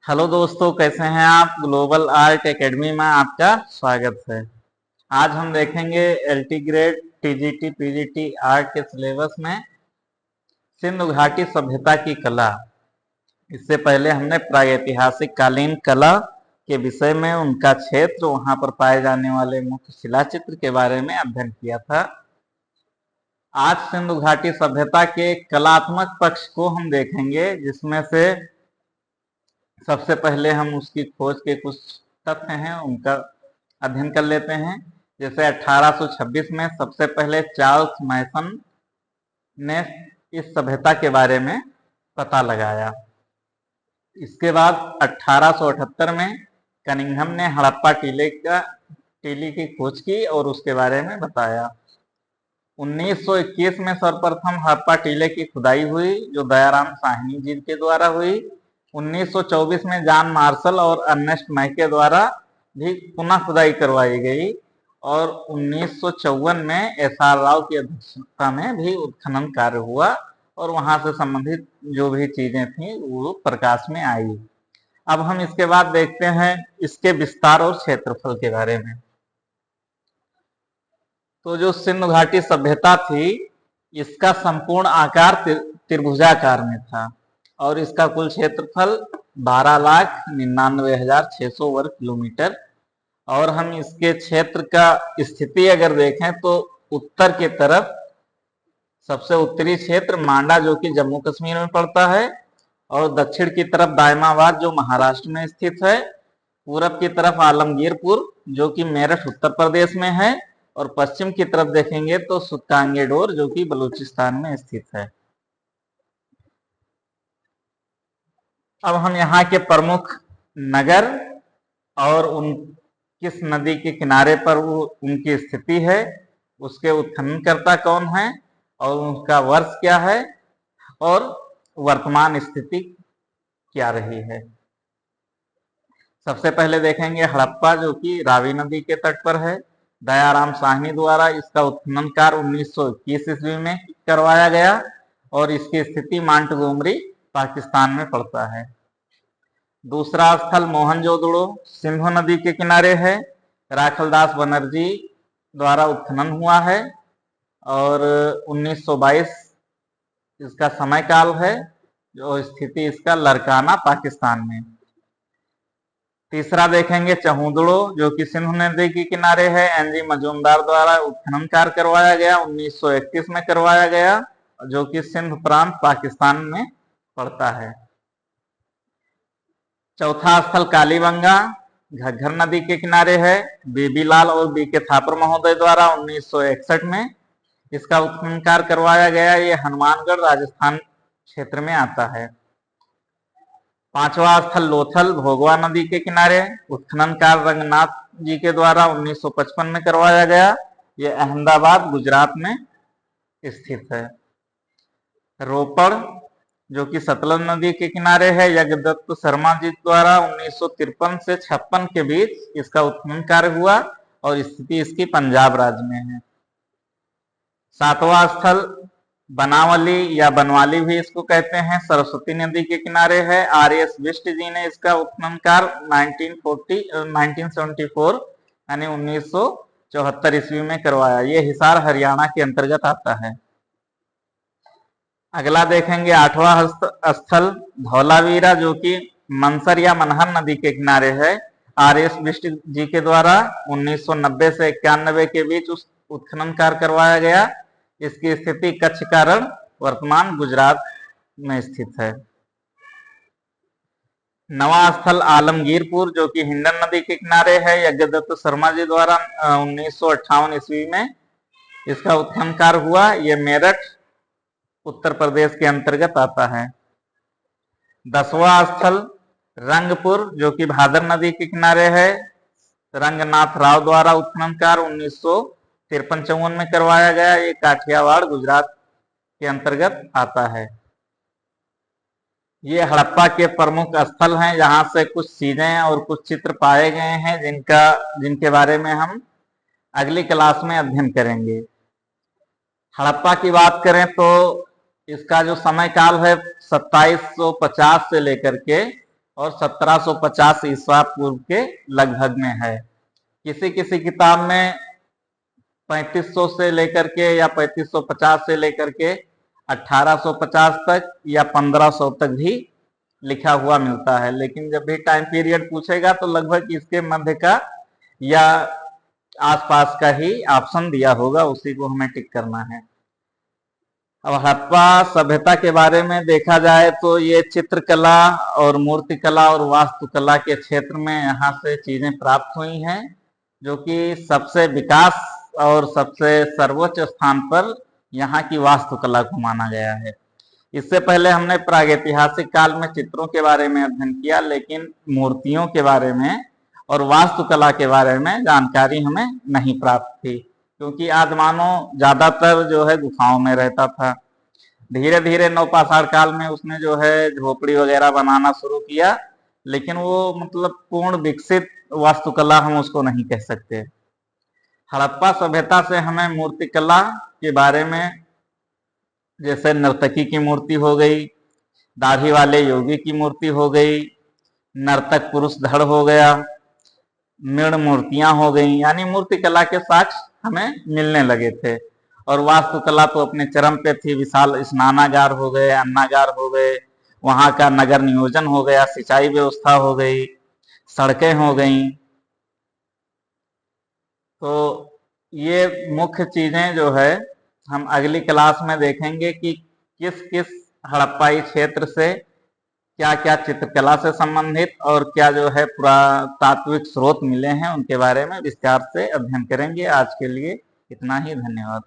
Hello दोस्तों, कैसे हैं आप। ग्लोबल आर्ट एकेडमी में आपका स्वागत है। आज हम देखेंगे LT grade TGT PGT art के सिलेबस में सिंधु घाटी सभ्यता की कला। इससे पहले हमने प्रागैतिहासिक कालीन कला के विषय में उनका क्षेत्र, वहां पर पाए जाने वाले मुख्य शिलाचित्र के बारे में अध्ययन किया था। आज सिंधु घाटी सभ्यता के कलात्मक पक्ष को हम देखेंगे, जिसमें से सबसे पहले हम उसकी खोज के कुछ तथ्य हैं उनका अध्ययन कर लेते हैं। जैसे 1826 में सबसे पहले चार्ल्स मैसन ने इस सभ्यता के बारे में पता लगाया। इसके बाद 1878 में कनिंघम ने हड़प्पा टीले की खोज की और उसके बारे में बताया। 1921 में सर्वप्रथम हड़प्पा टीले की खुदाई हुई, जो दयाराम साहनी जी के द्वारा हुई। 1924 में जॉन मार्शल और अर्नेस्ट मैके द्वारा भी पुनः खुदाई करवाई गई और 1954 में एसआर राव की अध्यक्षता में भी उत्खनन कार्य हुआ और वहां से संबंधित जो भी चीजें थी वो प्रकाश में आई। अब हम इसके बाद देखते हैं इसके विस्तार और क्षेत्रफल के बारे में। तो जो सिंधु घाटी सभ्यता थी, इसका संपूर्ण आकार त्रिभुजाकार में था और इसका कुल क्षेत्रफल 12,99,600 वर्ग किलोमीटर। और हम इसके क्षेत्र का स्थिति अगर देखें तो उत्तर की तरफ सबसे उत्तरी क्षेत्र मांडा, जो कि जम्मू कश्मीर में पड़ता है, और दक्षिण की तरफ दायमाबाद, जो महाराष्ट्र में स्थित है। पूरब की तरफ आलमगीरपुर, जो कि मेरठ उत्तर प्रदेश में है, और पश्चिम की तरफ देखेंगे तो सुल्तानगेडोर, जो कि बलूचिस्तान में स्थित है। अब हम यहाँ के प्रमुख नगर और उन किस नदी के किनारे पर वो उनकी स्थिति है, उसके उत्खननकर्ता कौन है और उनका वर्ष क्या है और वर्तमान स्थिति क्या रही है। सबसे पहले देखेंगे हड़प्पा, जो कि रावी नदी के तट पर है। दयाराम साहनी द्वारा इसका उत्खनन कार्य 1921 ईस्वी में करवाया गया और इसकी स्थिति मांटगोमरी, पाकिस्तान में पड़ता है। दूसरा स्थल मोहनजोदड़ो, सिंधु नदी के किनारे है। राखलदास बनर्जी द्वारा उत्खनन हुआ है और 1922 इसका समय काल है, जो स्थिति इसका लरकाना, पाकिस्तान में। तीसरा देखेंगे चहूदड़ो, जो कि सिंधु नदी के किनारे है। एनजी मजूमदार द्वारा उत्खनन कार्य करवाया गया, 1931 में करवाया गया, जो कि सिंध प्रांत, पाकिस्तान में पड़ता है। चौथा स्थल कालीबंगा, घग्घर नदी के किनारे है। बीबीलाल और बीके थापर महोदय द्वारा 1961 में इसका उत्खनन कार्य करवाया गया। ये हनुमानगढ़, राजस्थान क्षेत्र में आता है। पांचवा स्थल लोथल, भोगवा नदी के किनारे, उत्खनन कार्य रंगनाथ जी के द्वारा 1955 में करवाया गया। ये अहमदाबाद, गुजरात में स्थित है। रोपड़, जो कि सतलज नदी के किनारे है, यज्ञदत्त शर्मा जी द्वारा 1953 से 56 के बीच इसका उत्खनन कार्य हुआ और स्थिति इसकी पंजाब राज्य में है। सातवां स्थल बनावली या बनवाली भी इसको कहते हैं, सरस्वती नदी के किनारे है। आर.एस. बिष्ट जी ने इसका उत्खनन कार्य 1974 यानी 1974 ईस्वी में करवाया। ये हिसार, हरियाणा के अंतर्गत आता है। अगला देखेंगे आठवां स्थल धौलावीरा, जो कि मनसर या मनहर नदी के किनारे है। आर.एस. बिष्ट जी के द्वारा 1990 से 91 के बीच उस उत्खनन कार्य करवाया गया। इसकी स्थिति कच्छ का रण, वर्तमान गुजरात में स्थित है। नवा स्थल आलमगीरपुर, जो कि हिंडन नदी के किनारे है। यज्ञदत्त शर्मा जी द्वारा 1958 ईस्वी में इसका उत्खनन कार्य हुआ। यह मेरठ, उत्तर प्रदेश के अंतर्गत आता है। 10वां स्थल रंगपुर, जो कि भादर नदी के किनारे है। रंगनाथ राव द्वारा उत्खनन कार्य 1953-54 में करवाया गया। ये काठियावाड़, गुजरात के अंतर्गत आता है। ये हड़प्पा के प्रमुख स्थल हैं, जहां से कुछ चीजें और कुछ चित्र पाए गए हैं जिनके बारे में हम अगली क्लास में अध्ययन करेंगे। हड़प्पा की बात करें तो इसका जो समय काल है 2750 से लेकर के और 1750 ईसा पूर्व के लगभग में है। किसी किसी किताब में 3500 से लेकर के या 3550 से लेकर के 1850 तक या 1500 तक भी लिखा हुआ मिलता है, लेकिन जब भी टाइम पीरियड पूछेगा तो लगभग इसके मध्य का या आसपास का ही ऑप्शन दिया होगा, उसी को हमें टिक करना है। अब हड़प्पा सभ्यता के बारे में देखा जाए तो ये चित्रकला और मूर्तिकला और वास्तुकला के क्षेत्र में यहाँ से चीजें प्राप्त हुई हैं, जो कि सबसे विकास और सबसे सर्वोच्च स्थान पर यहाँ की वास्तुकला को माना गया है। इससे पहले हमने प्रागैतिहासिक काल में चित्रों के बारे में अध्ययन किया, लेकिन मूर्तियों के बारे में और वास्तुकला के बारे में जानकारी हमें नहीं प्राप्त थी, क्योंकि आज मानव ज्यादातर जो है गुफाओं में रहता था। धीरे धीरे नवपाषाण काल में उसने जो है झोपड़ी वगैरह बनाना शुरू किया, लेकिन वो मतलब पूर्ण विकसित वास्तुकला हम उसको नहीं कह सकते। हड़प्पा सभ्यता से हमें मूर्तिकला के बारे में, जैसे नर्तकी की मूर्ति हो गई, दाढ़ी वाले योगी की मूर्ति हो गई, नर्तक पुरुष धड़ हो गया, मृण मूर्तियां हो गई, यानी मूर्तिकला के साक्ष्य हमें मिलने लगे थे। और वास्तुकला तो अपने चरम पे थी। विशाल स्नानागार हो गए, अन्नागार हो गए, वहां का नगर नियोजन हो गया, सिंचाई व्यवस्था हो गई, सड़कें हो गई। तो ये मुख्य चीजें जो है हम अगली क्लास में देखेंगे कि किस किस हड़प्पाई क्षेत्र से क्या क्या चित्रकला से संबंधित और क्या जो है पुरातात्विक स्रोत मिले हैं, उनके बारे में विस्तार से अध्ययन करेंगे। आज के लिए इतना ही, धन्यवाद।